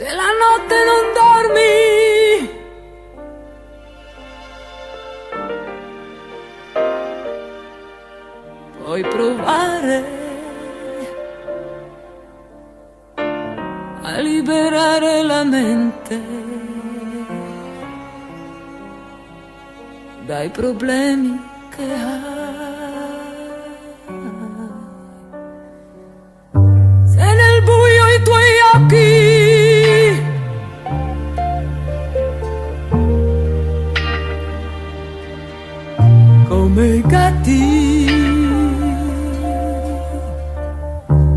Se la notte non dormi, puoi provare a liberare la mente dai problemi che hai. Se nel buio i tuoi occhi come i gatti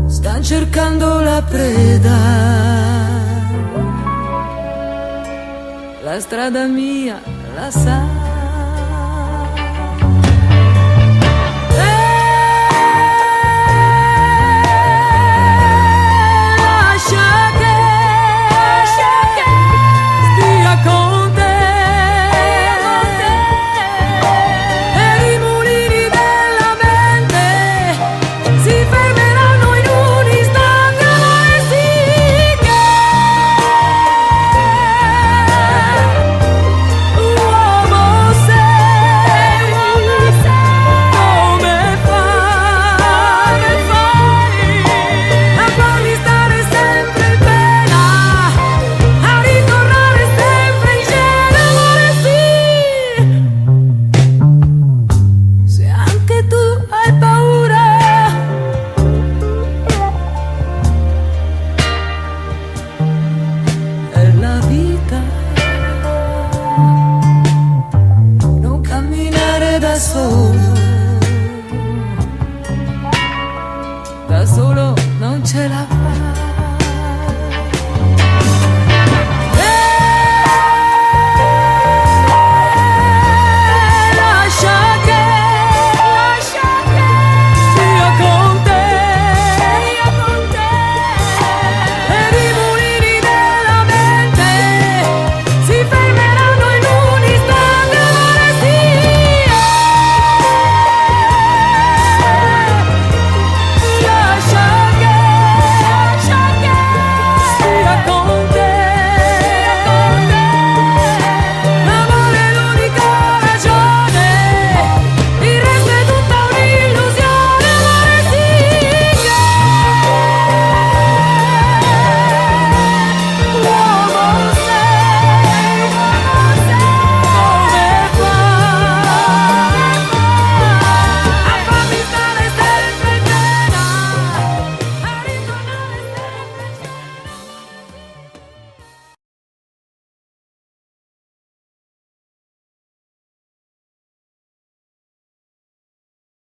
stan cercando la preda, la strada mia la sai. Da solo non ce la